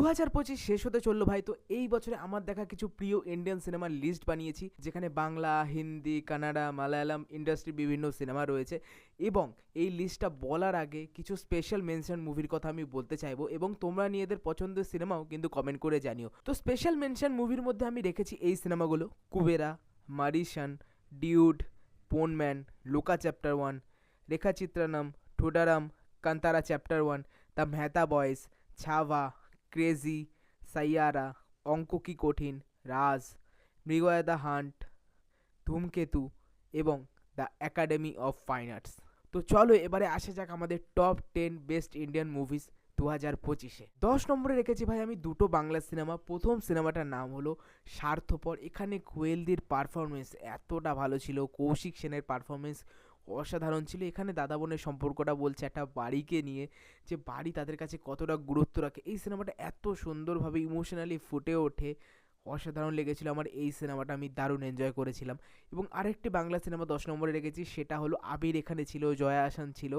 2025 শেষ হতে চললো ভাই। তো এই বছরে আমার দেখা কিছু প্রিয় ইন্ডিয়ান সিনেমার লিস্ট বানিয়েছি, যেখানে বাংলা, হিন্দি, কানাডা, মালায়ালাম ইন্ডাস্ট্রির বিভিন্ন সিনেমা রয়েছে। এবং এই লিস্টটা বলার আগে কিছু স্পেশাল মেনশন মুভির কথা আমি বলতে চাইবো, এবং তোমরা নিজেদের পছন্দের সিনেমাও কিন্তু কমেন্ট করে জানিও। তো স্পেশাল মেনশন মুভির মধ্যে আমি রেখেছি এই সিনেমাগুলো: Kubera, Maareesan, dude, Ponman, Lokah chapter 1, Rekhachithram, Thudarum, Kantara chapter 1, the Mehta boys, Chhaava, crazy, Saiyaara, Onko Ki Kothin, Raj, Mrigaya the hunt, Dhumketu এবং the academy of fine arts. তো চলো এবারে আসা যাক আমাদের টপ 10 বেস্ট ইন্ডিয়ান মুভিজ 2025-এ। 10 নম্বরে রেখেছি ভাই আমি দুটো বাংলা সিনেমা। প্রথম সিনেমাটার নাম হলো স্বার্থপর। এখানে কোয়েলদির পারফরমেন্স এতটা ভালো ছিল, কৌশিক সেনের পারফরমেন্স অসাধারণ ছিল। এখানে দাদা বোনের সম্পর্কটা বলছে একটা বাড়িকে নিয়ে, যে বাড়ি তাদের কাছে কতটা গুরুত্ব রাখে। এই সিনেমাটা এত সুন্দরভাবে ইমোশনালি ফুটে ওঠে, অসাধারণ লেগেছিল আমার এই সিনেমাটা, আমি দারুণ এনজয় করেছিলাম। এবং আরেকটি বাংলা সিনেমা 10 নম্বরে রেখেছি, সেটা হলো আবির। এখানে ছিল জয়া আহসান ছিল।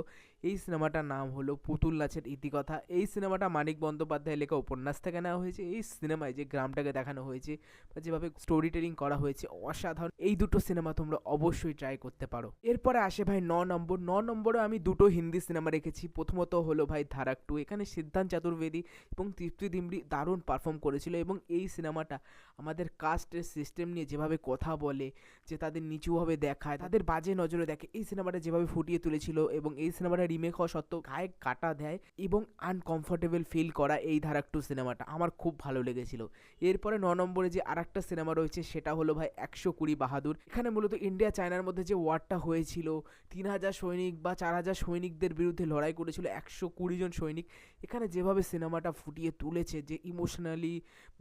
এই সিনেমাটার নাম হলো পুতুল নাচের ইতিকথা। এই সিনেমাটা মানিক বন্দ্যোপাধ্যায়ের লেখা উপন্যাস থেকে নেওয়া হয়েছে। এই সিনেমায় যে গ্রামটাকে দেখানো হয়েছে বা যেভাবে স্টোরি টেলিং করা হয়েছে অসাধারণ। এই দুটো সিনেমা তোমরা অবশ্যই ট্রাই করতে পারো। এরপরে আসে ভাই 9 নম্বর। 9 নম্বরে আমি দুটো হিন্দি সিনেমা রেখেছি। প্রথমত হলো ভাই ধারাক 2। এখানে সিদ্ধান্ত চতুর্বেদী এবং তৃপ্তি দিমরি দারুণ পারফর্ম করেছিল। এবং এই সিনেমাটা আমাদের কাস্টের সিস্টেম নিয়ে যেভাবে কথা বলে, যে তাদের নিচুভাবে দেখায়, তাদের বাজে নজরে দেখে, এই সিনেমাটা যেভাবে ফুটিয়ে তুলেছিল। এবং এই সিনেমাটা রিমেক হওয়া সত্ত্বেও গায়ে কাটা দেয় এবং আনকমফোর্টেবল ফিল করা এই ধারাক 2 সিনেমাটা আমার খুব ভালো লেগেছিল। এরপরে 9 নম্বরে যে আরেকটা সিনেমা রয়েছে সেটা হলো ভাই 120 বাহাদুর। এখানে মূলত ইন্ডিয়া চায়নার মধ্যে যে ওয়ারটা হয়েছিল, 3000 সৈনিক বা 4000 সৈনিকদের বিরুদ্ধে লড়াই করেছিল 120 জন সৈনিক। এখানে যেভাবে সিনেমাটা ফুটিয়ে তুলেছে, যে ইমোশনালি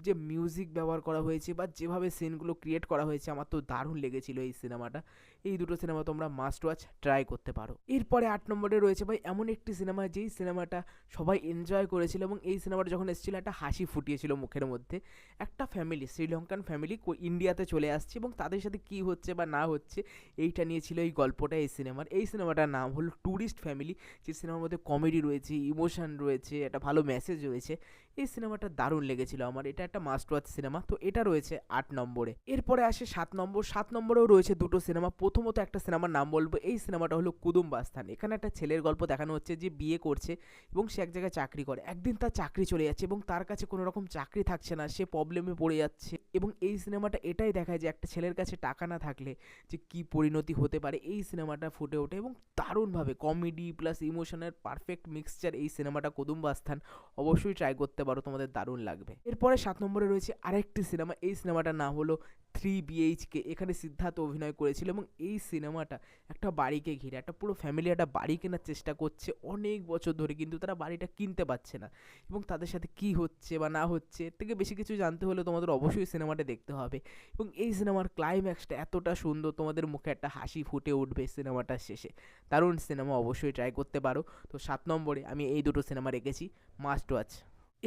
যে মিউজিক ব্যবহার করা হয়েছে বা যেভাবে সিনগুলো ক্রিয়েট করা হয়েছে, আমার তো দারুণ লেগেছিল এই সিনেমাটা। এই দুটো সিনেমা তোমরা মাস্ট ওয়াচ ট্রাই করতে পারো। এরপরে 8 নম্বরে রয়েছে ভাই এমন একটি সিনেমা, যেই সিনেমাটা সবাই এনজয় করেছিল এবং এই সিনেমাটা যখন এসেছিল একটা হাসি ফুটিয়েছিল মুখের মধ্যে। একটা ফ্যামিলি, শ্রীলঙ্কান ফ্যামিলি ইন্ডিয়াতে চলে আসছে এবং তাদের সাথে কি হচ্ছে বা না হচ্ছে এইটা নিয়ে ছিল এই গল্পটা এই সিনেমার। এই সিনেমাটার নাম হলো ট্যুরিস্ট ফ্যামিলি। যে সিনেমার মধ্যে কমেডি রয়েছে, ইমোশন রয়েছে, একটা ভালো মেসেজ রয়েছে। এই সিনেমাটা দারুণ লেগেছিল আমার, এটা একটা মাস্ট ওয়াচ সিনেমা। তো এটা রয়েছে 8 নম্বরে। এরপরে আসে 7 নম্বর। 7 নম্বরেও রয়েছে দুটো সিনেমা। প্রথমত একটা সিনেমার নাম বলবো, এই সিনেমাটা হলো কুদুম্বাস্তান। এখানে একটা ছেলের গল্প দেখানো হচ্ছে, যে বিয়ে করছে এবং সে এক জায়গায় চাকরি করে। একদিন তার চাকরি চলে যাচ্ছে এবং তার কাছে কোনো রকম চাকরি থাকছে না, সে প্রবলেমে পড়ে যাচ্ছে। এবং এই সিনেমাটা এটাই দেখায় যে একটা ছেলের কাছে টাকা না থাকলে যে কি পরিণতি হতে পারে। এই সিনেমাটা ফুটে ওঠে এবং দারুণভাবে কমেডি প্লাস ইমোশনের পারফেক্ট মিক্সচার এই সিনেমাটা কুদুম্বাস্তান। অবশ্যই ট্রাই করতে পারো, তোমাদের দারুণ লাগবে। এরপরে 7 নম্বরে রয়েছে আরেকটি সিনেমা। এই সিনেমাটার নাম হলো 3 BHK। এখানে সিদ্ধার্থ অভিনয় করেছিল এবং এই সিনেমাটা একটা বাড়িকে ঘিরে, একটা পুরো ফ্যামিলি একটা বাড়ি কেনার চেষ্টা করছে অনেক বছর ধরে, কিন্তু তারা বাড়িটা কিনতে পারছে না। এবং তাদের সাথে কি হচ্ছে বা না হচ্ছে, এর থেকে বেশি কিছু জানতে হলে তোমাদের অবশ্যই সিনেমাটা দেখতে হবে। এবং এই সিনেমার ক্লাইম্যাক্সটা এতটা সুন্দর, তোমাদের মুখে একটা হাসি ফুটে উঠবে সিনেমাটার শেষে। দারুণ সিনেমা, অবশ্যই ট্রাই করতে পারো। তো 7 নম্বরে আমি এই দুটো সিনেমা রেখেছি মাস্ট ওয়াচ।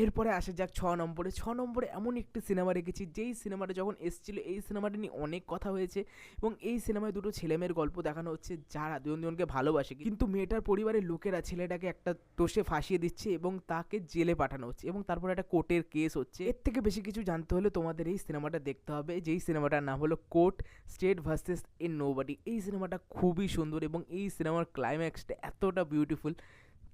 এরপরে আসা যাক 6 নম্বরে। 6 নম্বরে এমন একটি সিনেমা রেখেছি, যেই সিনেমাটা যখন এসেছিল এই সিনেমাটা নিয়ে অনেক কথা হয়েছে। এবং এই সিনেমায় দুটো ছেলেমেয়ের গল্প দেখানো হচ্ছে, যারা দুজন দুজনকে ভালোবাসে, কিন্তু মেয়েটার পরিবারের লোকেরা ছেলেটাকে একটা দোষে ফাঁসিয়ে দিচ্ছে এবং তাকে জেলে পাঠানো হচ্ছে এবং তারপরে একটা কোর্টের কেস হচ্ছে। এর থেকে বেশি কিছু জানতে হলে তোমাদের এই সিনেমাটা দেখতে হবে, যেই সিনেমাটার নাম হলো কোর্ট স্টেট ভার্সেস এ নোবডি। এই সিনেমাটা খুবই সুন্দর এবং এই সিনেমার ক্লাইম্যাক্সটা এতটা বিউটিফুল,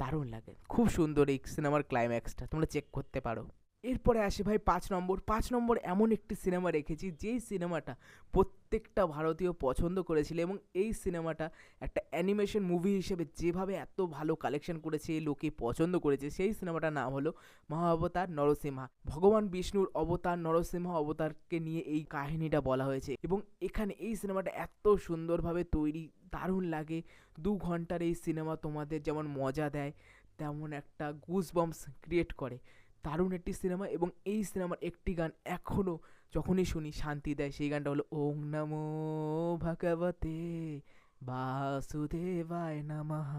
দারুণ লাগে, খুব সুন্দর এই সিনেমার ক্লাইম্যাক্সটা, তোমরা চেক করতে পারো। এরপরে আসি ভাই 5 নম্বর। 5 নম্বর এমন একটি সিনেমা রেখেছি, যেই সিনেমাটা প্রত্যেকটা ভারতীয় পছন্দ করেছিল এবং এই সিনেমাটা একটা অ্যানিমেশন মুভি হিসেবে যেভাবে এত ভালো কালেকশন করেছে, লোকে পছন্দ করেছে, সেই সিনেমাটার নাম হলো মহাবতার নরসিংহা। ভগবান বিষ্ণুর অবতার নরসিংহ অবতারকে নিয়ে এই কাহিনীটা বলা হয়েছে এবং এখানে এই সিনেমাটা এত সুন্দরভাবে তৈরি, দারুণ লাগে। 2 ঘন্টার এই সিনেমা তোমাদের যেমন মজা দেয়, তেমন একটা গুজবাম্পস ক্রিয়েট করে। দারুণ একটি সিনেমা এবং এই সিনেমার একটি গান এখনও যখনই শুনি শান্তি দেয়, সেই গানটা হলো ওং নমো ভগবতে বাসুদেবায় নমঃ।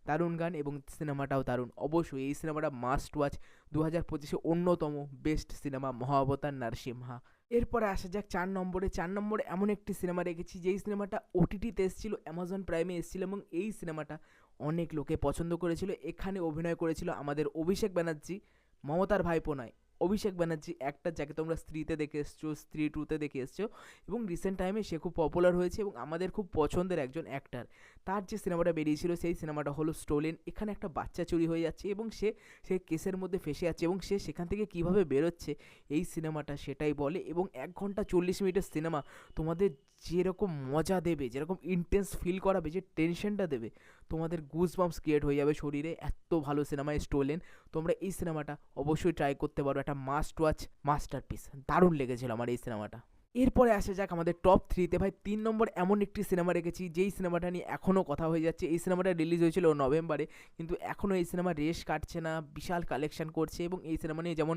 দারুণ গান এবং সিনেমাটাও দারুণ, অবশ্যই এই সিনেমাটা মাস্ট ওয়াচ। 2025-এ অন্যতম বেস্ট সিনেমা মহাবতার নরসিংহা। এরপরে আসা যাক 4 নম্বরে। 4 নম্বরে এমন একটি সিনেমা রেখেছি, যেই সিনেমাটা ওটিটিতে এসেছিল, অ্যামাজন প্রাইমে এসেছিল এবং এই সিনেমাটা অনেক লোকে পছন্দ করেছিল। এখানে অভিনয় করেছিল আমাদের অভিষেক ব্যানার্জি, মমতার ভাইপো নয়, অভিষেক ব্যানার্জি অ্যাক্টর, যাকে তোমরা স্ত্রীতে দেখে এসছো, স্ত্রী 2-তে দেখে এসছো, এবং রিসেন্ট টাইমে সে খুব পপুলার হয়েছে এবং আমাদের খুব পছন্দের একজন অ্যাক্টর। তার যে সিনেমাটা বেরিয়েছিল সেই সিনেমাটা হলো স্টোলেন। এখানে একটা বাচ্চা চুরি হয়ে যাচ্ছে এবং সে কেসের মধ্যে ফেঁসে যাচ্ছে এবং সে সেখান থেকে কীভাবে বেরোচ্ছে এই সিনেমাটা সেটাই বলে। এবং 1 ঘন্টা 40 মিনিটের সিনেমা তোমাদের যেরকম মজা দেবে, যেরকম ইন্টেন্স ফিল করাবে, যে টেনশনটা দেবে, তোমাদের গুজবাম্পস ক্রিয়েট হয়ে যাবে শরীরে। এত ভালো সিনেমা স্টোলেন। তোমরা এই সিনেমাটা অবশ্যই ট্রাই করতে পারো, একটা মাস্ট ওয়াচ মাস্টারপিস। দারুণ লেগেছিল আমার এই সিনেমাটা। এরপরে আসা যাক আমাদের টপ 3-তে। ভাই 3 নম্বর এমন একটি সিনেমা রেখেছি যেই সিনেমাটা নিয়ে এখনও কথা হয়ে যাচ্ছে। এই সিনেমাটা রিলিজ হয়েছিল নভেম্বরে, কিন্তু এখনও এই সিনেমা রেশ কাটছে না, বিশাল কালেকশন করছে এবং এই সিনেমা নিয়ে যেমন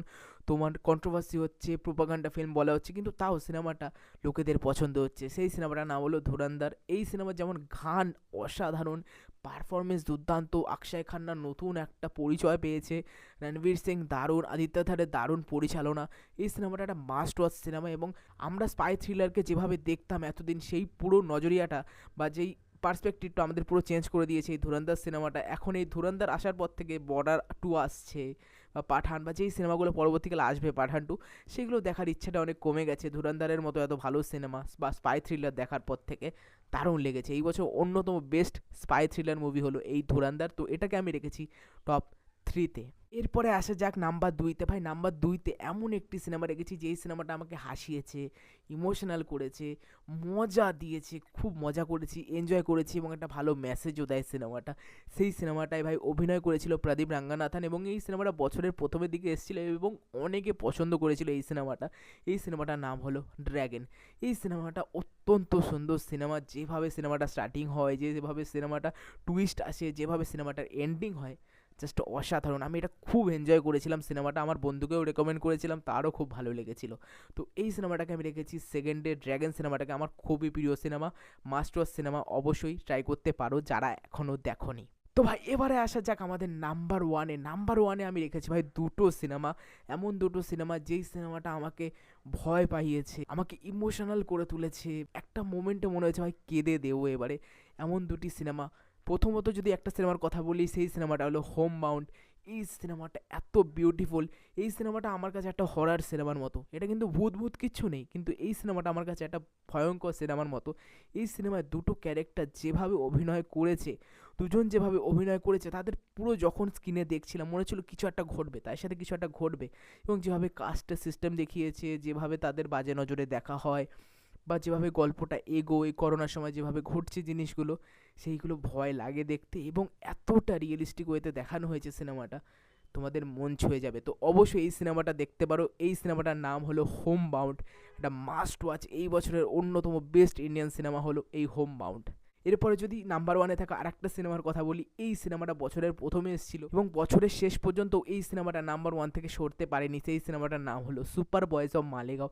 তোমার কন্ট্রোভার্সি হচ্ছে, প্রোপাগান্ডা ফিল্ম বলা হচ্ছে, কিন্তু তাও সিনেমাটা লোকেদের পছন্দ হচ্ছে। সেই সিনেমাটার নাম হলো ধুরন্ধর। এই সিনেমার যেমন গান অসাধারণ, পারফরমেন্স দুর্দান্ত, অক্ষয় খান্না নতুন একটা পরিচয় পেয়েছে, রণবীর সিং দারুণ, আদিত্য থারের দারুণ পরিচালনা। এই সিনেমাটা একটা মাস্ট ওয়াচ সিনেমা এবং আমরা স্পাই থ্রিলারকে যেভাবে দেখতাম এতদিন, সেই পুরো নজরিয়াটা বা যেই পার্সপেক্টিভটা আমাদের পুরো চেঞ্জ করে দিয়েছে এই ধুরন্ধর সিনেমাটা। এখন এই ধুরন্ধর আসার পর থেকে বর্ডার 2 আসছে, বা পাঠান, বা যেই সিনেমাগুলো পরবর্তীকালে আসবে পাঠান 2, সেগুলো দেখার ইচ্ছাটা অনেক কমে গেছে। ধুরন্ধরের মতো এত ভালো সিনেমা বা স্পাই থ্রিলার দেখার পর থেকে দারুণ লেগেছে। এই বছর অন্যতম বেস্ট স্পাই থ্রিলার মুভি হলো এই ধুরন্ধর, তো এটাকে আমি রেখেছি টপ 3-তে। এরপরে আসা যাক নাম্বার 2-তে। ভাই নাম্বার 2-তে এমন একটি সিনেমা রেখেছি যেই সিনেমাটা আমাকে হাসিয়েছে, ইমোশনাল করেছে, মজা দিয়েছে, খুব মজা করেছি, এনজয় করেছি এবং একটা ভালো মেসেজও দেয় সিনেমাটা। সেই সিনেমাটায় ভাই অভিনয় করেছিল প্রদীপ রাঙ্গানাথন এবং এই সিনেমাটা বছরের প্রথমের দিকে এসেছিল এবং অনেকে পছন্দ করেছিল এই সিনেমাটা। এই সিনেমাটার নাম হলো ড্র্যাগন। এই সিনেমাটা অত্যন্ত সুন্দর সিনেমা। যেভাবে সিনেমাটা স্টার্টিং হয়, যেভাবে সিনেমাটা টুইস্ট আসে, যেভাবে সিনেমাটার এন্ডিং হয়, জাস্ট অসাধারণ। আমি এটা খুব এনজয় করেছিলাম সিনেমাটা, আমার বন্ধুকেও রেকমেন্ড করেছিলাম, তারও খুব ভালো লেগেছিল। তো এই সিনেমাটাকে আমি রেখেছি সেকেন্ডে। ড্র্যাগন সিনেমাটাকে আমার খুবই প্রিয় সিনেমা, মাস্ট ওয়াচ সিনেমা, অবশ্যই ট্রাই করতে পারো যারা এখনও দেখোনি। তো ভাই এবারে আসা যাক আমাদের নাম্বার 1-এ। নাম্বার 1-এ আমি রেখেছি ভাই দুটো সিনেমা, এমন দুটো সিনেমা যেই সিনেমাটা আমাকে ভয় পাইয়েছে, আমাকে ইমোশনাল করে তুলেছে, একটা মোমেন্টে মনে হয়েছে ভাই কেঁদে দেবো এবারে, এমন দুটি সিনেমা। প্রথমত যদি একটা সিনেমার কথা বলি, সেই সিনেমাটা হলো হোম বাউন্ড। এই সিনেমাটা এত বিউটিফুল। এই সিনেমাটা আমার কাছে একটা হরার সিনেমার মতো। এটা কিন্তু ভূত ভূত কিচ্ছু নেই, কিন্তু এই সিনেমাটা আমার কাছে একটা ভয়ঙ্কর সিনেমার মতো। এই সিনেমায় দুটো ক্যারেক্টার যেভাবে অভিনয় করেছে, দুজন যেভাবে অভিনয় করেছে, তাদের পুরো যখন স্ক্রিনে দেখছিলাম মনে হচ্ছিল কিছু একটা ঘটবে, তার সাথে কিছু একটা ঘটবে। এবং যেভাবে কাস্টের সিস্টেম দেখিয়েছে, যেভাবে তাদের বাজে নজরে দেখা হয়, বা যেভাবে গল্পটা এগোয়, করোনার সময় যেভাবে ঘটছে জিনিসগুলো, সেইগুলো ভয় লাগে দেখতে এবং এতটা রিয়েলিস্টিক ওয়েতে দেখানো হয়েছে সিনেমাটা, তোমাদের মন ছুঁয়ে যাবে। তো অবশ্যই এই সিনেমাটা দেখতে পারো। এই সিনেমাটার নাম হলো হোম বাউন্ড। এটা মাস্ট ওয়াচ। এই বছরের অন্যতম বেস্ট ইন্ডিয়ান সিনেমা হলো এই হোম বাউন্ড। এরপরে যদি নাম্বার 1-এ থাকা আরেকটা সিনেমার কথা বলি, এই সিনেমাটা বছরের প্রথমে এসেছিল এবং বছরের শেষ পর্যন্ত এই সিনেমাটা নাম্বার 1 থেকে সরতে পারেনি। সেই সিনেমাটার নাম হলো সুপার বয়েজ অফ মালেগাঁও।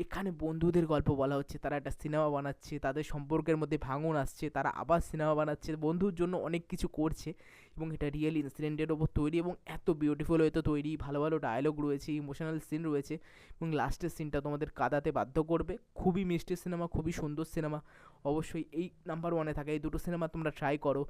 এখানে বন্ধুদের গল্প বলা হচ্ছে, তারা একটা সিনেমা বানাচ্ছে, তাদের সম্পর্কের মধ্যে ভাঙন আসছে, তারা আবার সিনেমা বানাচ্ছে, বন্ধুর জন্য অনেক কিছু করছে এবং এটা রিয়েল ইনসিডেন্টের ওপর তৈরি এবং এত বিউটিফুল হয়তো তৈরি, ভালো ভালো ডায়লগ রয়েছে, ইমোশনাল সিন রয়েছে এবং লাস্টের সিনটা তোমাদের কাঁদাতে বাধ্য করবে। খুবই মিষ্টি সিনেমা, খুবই সুন্দর সিনেমা। অবশ্যই এই নাম্বার 1-এ থাকা এই দুটো সিনেমা তোমরা ট্রাই করো,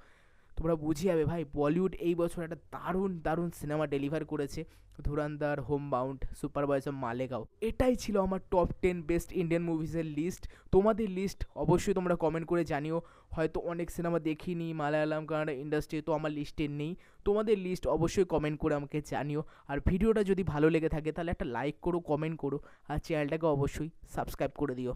তোমরা বুঝে যাবে ভাই বলিউড এই বছর একটা দারুণ দারুণ সিনেমা ডেলিভার করেছে। Dhurandhar, homebound, super boys of Malegaon. এটাই ছিল আমার টপ 10 বেস্ট ইন্ডিয়ান মুভিজের লিস্ট। তোমাদের লিস্ট অবশ্যই তোমরা কমেন্ট করে জানিও। হয়তো অনেক সিনেমা দেখিনি মালায়ালাম কানাডা ইন্ডাস্ট্রি, তো আমার লিস্টে নেই। তোমাদের লিস্ট অবশ্যই কমেন্ট করে আমাকে জানিও। আর ভিডিওটা যদি ভালো লেগে থাকে তাহলে একটা লাইক করো, কমেন্ট করো, আর চ্যানেলটাকে অবশ্যই সাবস্ক্রাইব করে দিও।